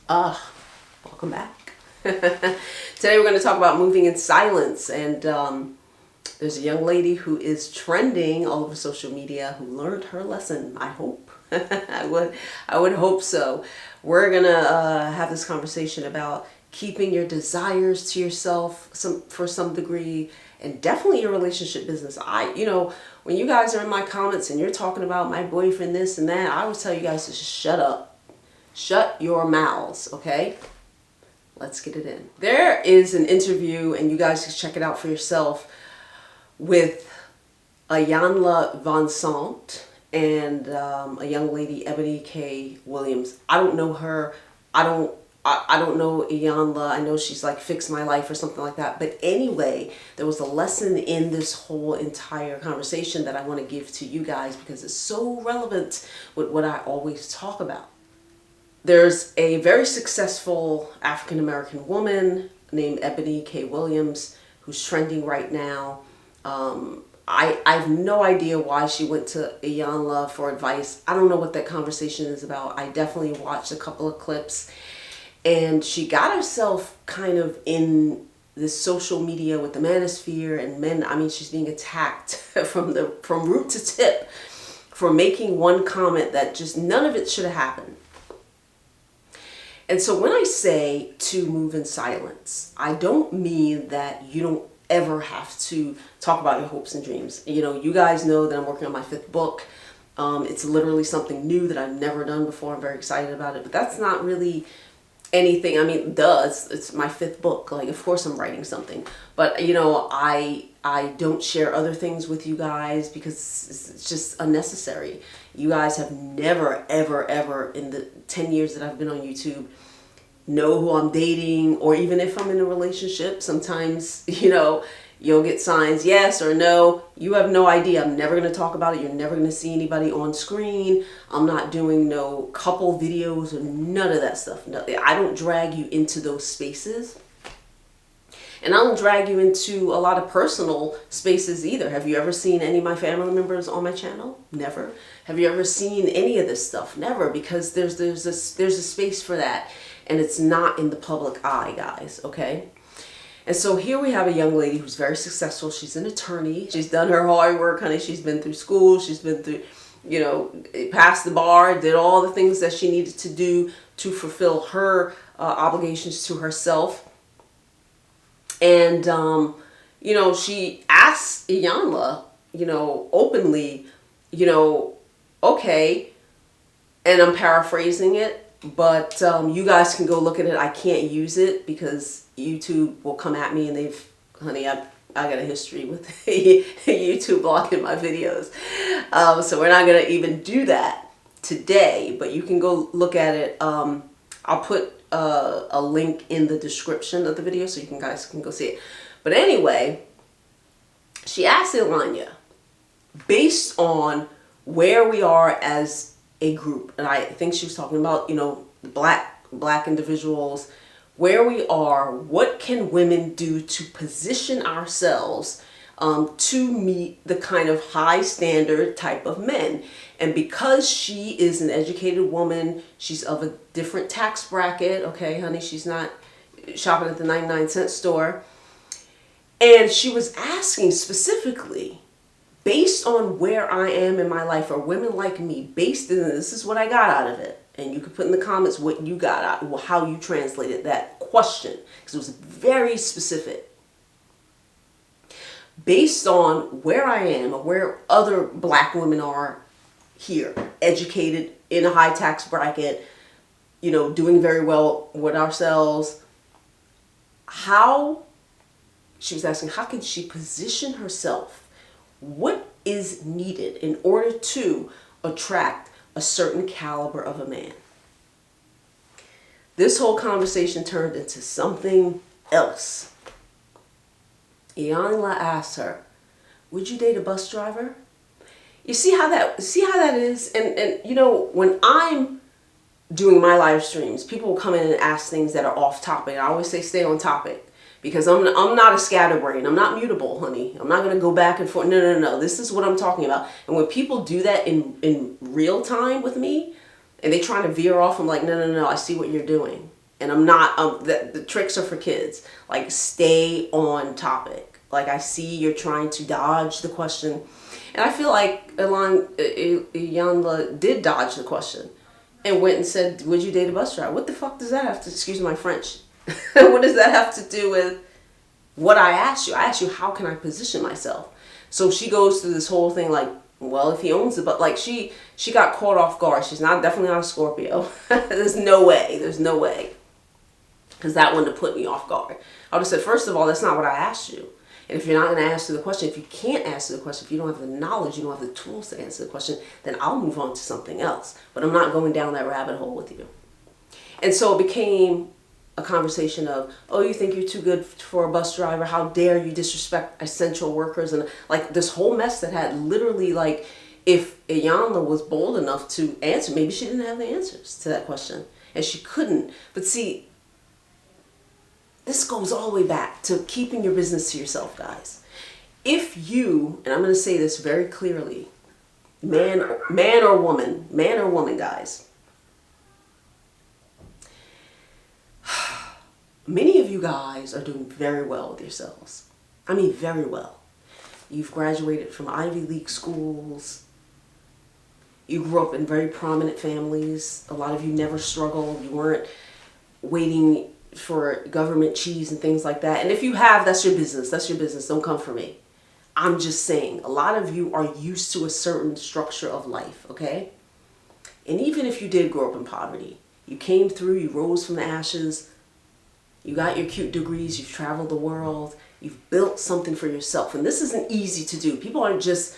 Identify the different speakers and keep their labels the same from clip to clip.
Speaker 1: Welcome back. Today we're going to talk about moving in silence, and there's a young lady who is trending all over social media who learned her lesson. I hope. I would hope so. We're gonna have this conversation about keeping your desires to yourself for some degree, and definitely your relationship business. When you guys are in my comments and you're talking about my boyfriend this and that, I would tell you guys to just shut up. Shut your mouths, okay? Let's get it in. There is an interview, and you guys can check it out for yourself, with Iyanla Vanzant and a young lady, Eboni Williams. I don't know her. I don't know Iyanla. I know she's like Fix My Life or something like that. But anyway, there was a lesson in this whole entire conversation that I want to give to you guys because it's so relevant with what I always talk about. There's a very successful African-American woman named Eboni Williams who's trending right now. I have no idea why she went to Iyanla for advice. I don't know what that conversation is about. I definitely watched a couple of clips, and she got herself kind of in this social media with the manosphere and men. I mean, she's being attacked from root to tip for making one comment that just none of it should have happened. And so when I say to move in silence, I don't mean that you don't ever have to talk about your hopes and dreams. You guys know that I'm working on my 5th book. It's literally something new that I've never done before. I'm very excited about it, but that's not really anything. I mean, it's my 5th book. Like, of course I'm writing something, but I don't share other things with you guys because it's just unnecessary. You guys have never, ever, ever in the 10 years that I've been on YouTube know who I'm dating, or even if I'm in a relationship, sometimes, you'll get signs, yes or no. You have no idea. I'm never going to talk about it. You're never going to see anybody on screen. I'm not doing no couple videos or none of that stuff. No, I don't drag you into those spaces. And I don't drag you into a lot of personal spaces either. Have you ever seen any of my family members on my channel? Never. Have you ever seen any of this stuff? Never, because there's a space for that, and it's not in the public eye, guys, okay? And so here we have a young lady who's very successful. She's an attorney. She's done her hard work, honey. She's been through school. She's been through, passed the bar, did all the things that she needed to do to fulfill her obligations to herself. And, she asked Iyanla, openly, okay, and I'm paraphrasing it, but you guys can go look at it. I can't use it because YouTube will come at me, and I got a history with YouTube blocking my videos. So we're not going to even do that today, but you can go look at it. I'll put a link in the description of the video so you guys can go see it. But anyway, she asked Iyanla, based on where we are as a group, and I think she was talking about, black individuals, where we are, what can women do to position ourselves to meet the kind of high standard type of men? And because she is an educated woman, she's of a different tax bracket, okay, honey, she's not shopping at the 99-cent store. And she was asking specifically, based on where I am in my life, or women like me, based in this is what I got out of it. And you can put in the comments what you got out, how you translated that question, because it was very specific. Based on where I am, or where other black women are here, educated, in a high tax bracket, doing very well with ourselves, she was asking, how can she position herself? What is needed in order to attract a certain caliber of a man? This whole conversation turned into something else. Iyanla asked her, would you date a bus driver? You see how that is? And when I'm doing my live streams, people will come in and ask things that are off topic. I always say stay on topic, because I'm not a scatterbrain. I'm not mutable, honey. I'm not going to go back and forth. No. This is what I'm talking about. And when people do that in real time with me, and they trying to veer off. I'm like, no, I see what you're doing. And I'm not, the tricks are for kids. Like, stay on topic. Like, I see you're trying to dodge the question. And I feel like Iyanla did dodge the question and went and said, would you date a bus driver? What the fuck does that have to, excuse my French, what does that have to do with what I asked you? I asked you, how can I position myself? So she goes through this whole thing like, well, if he owns it, but like she got caught off guard. She's definitely not a Scorpio. There's no way. Because that wouldn't have put me off guard. I would have said, first of all, that's not what I asked you. And if you're not going to answer the question, if you can't answer the question, if you don't have the knowledge, you don't have the tools to answer the question, then I'll move on to something else. But I'm not going down that rabbit hole with you. And so it became a conversation of, oh, you think you're too good for a bus driver? How dare you disrespect essential workers? And like this whole mess that had literally, like, if Iyanla was bold enough to answer, maybe she didn't have the answers to that question. And she couldn't. But see, this goes all the way back to keeping your business to yourself, guys. If you, and I'm going to say this very clearly, man or woman, guys, many of you guys are doing very well with yourselves. I mean, very well. You've graduated from Ivy League schools. You grew up in very prominent families. A lot of you never struggled. You weren't waiting for government cheese and things like that. And if you have, that's your business. That's your business. Don't come for me. I'm just saying, a lot of you are used to a certain structure of life, okay? And even if you did grow up in poverty, you came through, you rose from the ashes, you got your cute degrees, you've traveled the world, you've built something for yourself. And this isn't easy to do. People aren't just,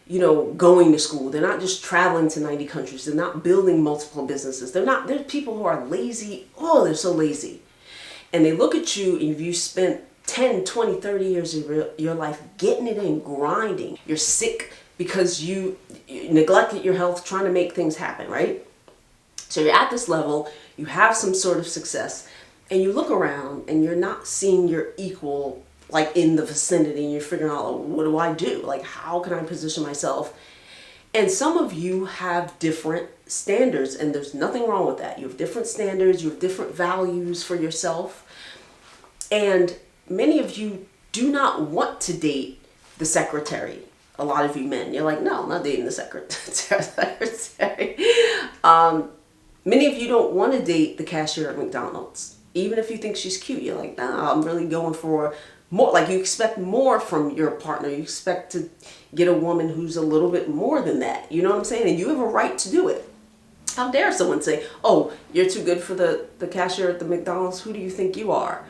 Speaker 1: going to school. They're not just traveling to 90 countries. They're not building multiple businesses. There's people who are lazy. Oh, they're so lazy. And they look at you, and if you spent 10, 20, 30 years of your life getting it in, grinding, you're sick because you neglected your health, trying to make things happen, right? So you're at this level, you have some sort of success, and you look around and you're not seeing your equal, like, in the vicinity, and you're figuring out, what do I do? Like, how can I position myself? And some of you have different standards, and there's nothing wrong with that. You have different standards, you have different values for yourself. And many of you do not want to date the secretary. A lot of you men, you're like, no, I'm not dating the secretary. Many of you don't want to date the cashier at McDonald's. Even if you think she's cute, you're like, nah, I'm really going for more. Like, you expect more from your partner. You expect to get a woman who's a little bit more than that. You know what I'm saying? And you have a right to do it. How dare someone say, oh, you're too good for the cashier at the McDonald's. Who do you think you are?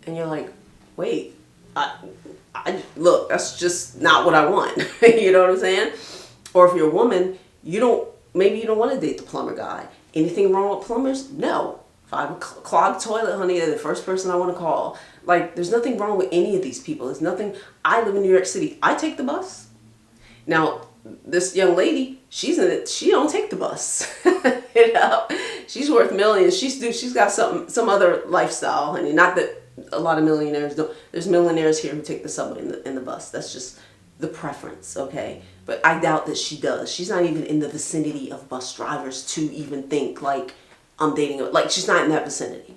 Speaker 1: And you're like, wait, look, that's just not what I want. You know what I'm saying? Or if you're a woman, maybe you don't want to date the plumber guy. Anything wrong with plumbers? No. If I have a clogged toilet, honey, they're the first person I want to call. Like, there's nothing wrong with any of these people. There's nothing. I live in New York City. I take the bus. Now, this young lady, she's in it. She don't take the bus. She's worth millions. She's got some other lifestyle, honey. Not that a lot of millionaires don't. There's millionaires here who take the subway and the bus. That's just the preference, okay? But I doubt that she does. She's not even in the vicinity of bus drivers to even think, like, I'm dating her. Like, she's not in that vicinity.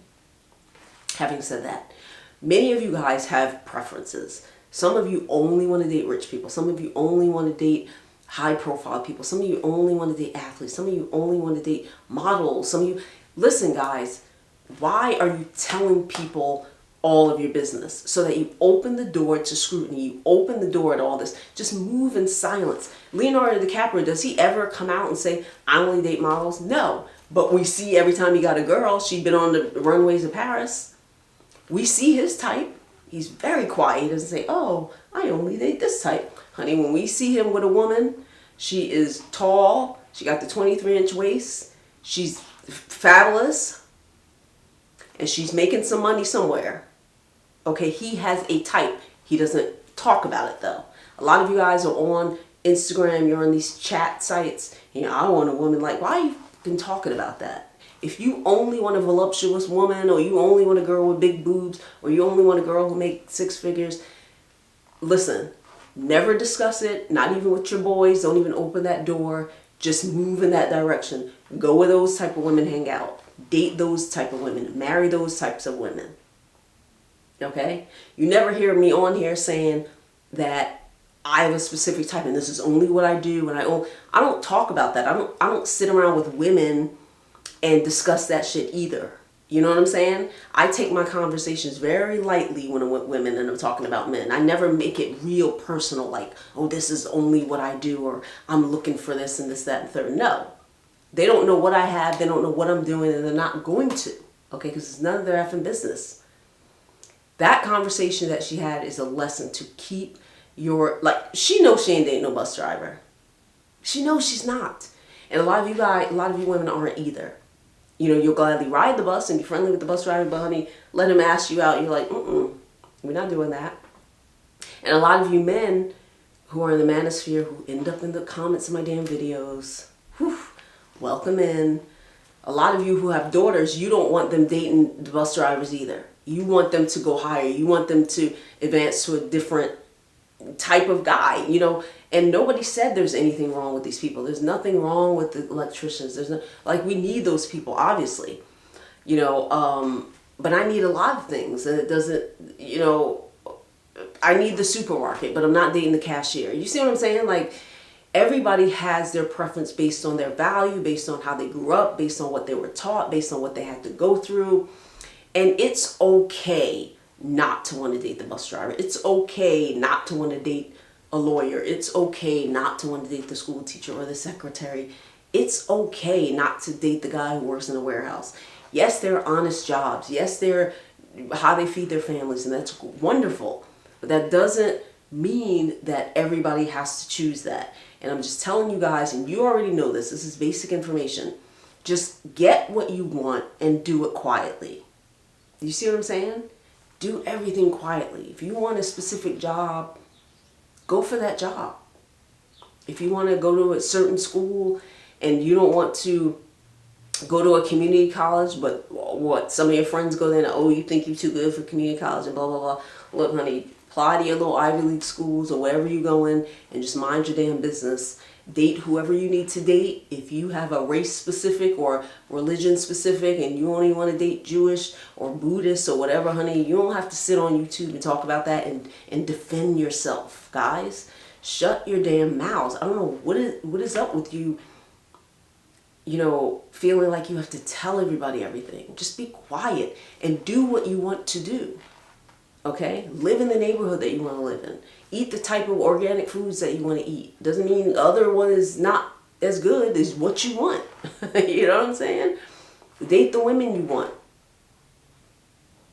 Speaker 1: Having said that, many of you guys have preferences. Some of you only want to date rich people. Some of you only want to date high-profile people. Some of you only want to date athletes. Some of you only want to date models. Some of you... Listen, guys, why are you telling people all of your business? So that you open the door to scrutiny. You open the door to all this. Just move in silence. Leonardo DiCaprio, does he ever come out and say, I only date models? No. But we see every time he got a girl, she'd been on the runways of Paris. We see his type. He's very quiet. He doesn't say, oh, I only date this type. Honey, when we see him with a woman, she is tall. She got the 23-inch waist. She's fabulous. And she's making some money somewhere. Okay, he has a type. He doesn't talk about it, though. A lot of you guys are on Instagram. You're on these chat sites. I want a woman like, why are you been talking about that? If you only want a voluptuous woman, or you only want a girl with big boobs, or you only want a girl who makes 6 figures, listen, never discuss it, not even with your boys. Don't even open that door. Just move in that direction. Go where those type of women hang out. Date those type of women. Marry those types of women. Okay? You never hear me on here saying that I have a specific type and this is only what I do. And I don't talk about that. I don't sit around with women and discuss that shit either. You know what I'm saying? I take my conversations very lightly when I'm with women and I'm talking about men. I never make it real personal, like, oh, this is only what I do, or I'm looking for this and this, that, and third. No. They don't know what I have. They don't know what I'm doing, and they're not going to. Okay? Because it's none of their effing business. That conversation that she had is a lesson to keep your, like, she knows she ain't dating no bus driver. She knows she's not. And a lot of you women aren't either. You know, you'll gladly ride the bus and be friendly with the bus driver, but honey, let him ask you out. You're like, we're not doing that. And a lot of you men who are in the manosphere who end up in the comments of my damn videos, welcome in. A lot of you who have daughters, you don't want them dating the bus drivers either. You want them to go higher. You want them to advance to a different type of guy, you know. And nobody said there's anything wrong with these people. There's nothing wrong with the electricians. There's no, like, we need those people, obviously, you know, but I need a lot of things, and it doesn't, you know, I need the supermarket, but I'm not dating the cashier. You see what I'm saying? Like, everybody has their preference based on their value, based on how they grew up, based on what they were taught, based on what they had to go through. And it's okay not to want to date the bus driver. It's okay not to want to date a lawyer. It's okay not to want to date the school teacher or the secretary. It's okay not to date the guy who works in a warehouse. Yes, they're honest jobs. Yes, they're how they feed their families, and that's wonderful. But that doesn't mean that everybody has to choose that. And I'm just telling you guys, and you already know this, this is basic information. Just get what you want and do it quietly. You see what I'm saying? Do everything quietly. If you want a specific job, go for that job. If you want to go to a certain school and you don't want to go to a community college, but what, some of your friends go there and, oh, you think you're too good for community college and blah, blah, blah. Look, honey, apply to your little Ivy League schools or wherever you're going and just mind your damn business. Date whoever you need to date. If you have a race specific or religion specific and you only want to date Jewish or Buddhist or whatever, honey, you don't have to sit on YouTube and talk about that and defend yourself, guys. Shut your damn mouths. I don't know what is up with you, you know, feeling like you have to tell everybody everything. Just be quiet and do what you want to do. Okay? Live in the neighborhood that you want to live in. Eat the type of organic foods that you want to eat. Doesn't mean the other one is not as good as what you want. You know what I'm saying? Date the women you want.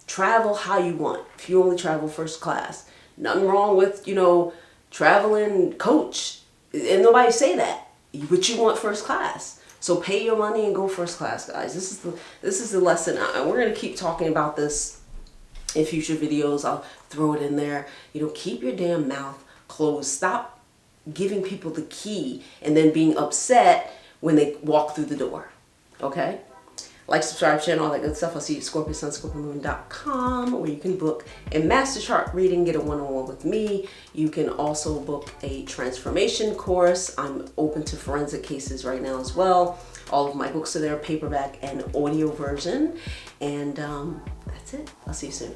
Speaker 1: Travel how you want. If you only travel first class. Nothing wrong with, you know, traveling coach. And nobody say that. But you want first class. So pay your money and go first class, guys. This is the lesson. And we're going to keep talking about this in future videos. I'll throw it in there. You know, keep your damn mouth closed. Stop giving people the key and then being upset when they walk through the door. Okay? Like, subscribe, channel, all that good stuff. I'll see you at ScorpioSunScorpioMoon.com, where you can book a master chart reading, get a one-on-one with me. You can also book a transformation course. I'm open to forensic cases right now as well. All of my books are there, paperback and audio version. And that's it. I'll see you soon.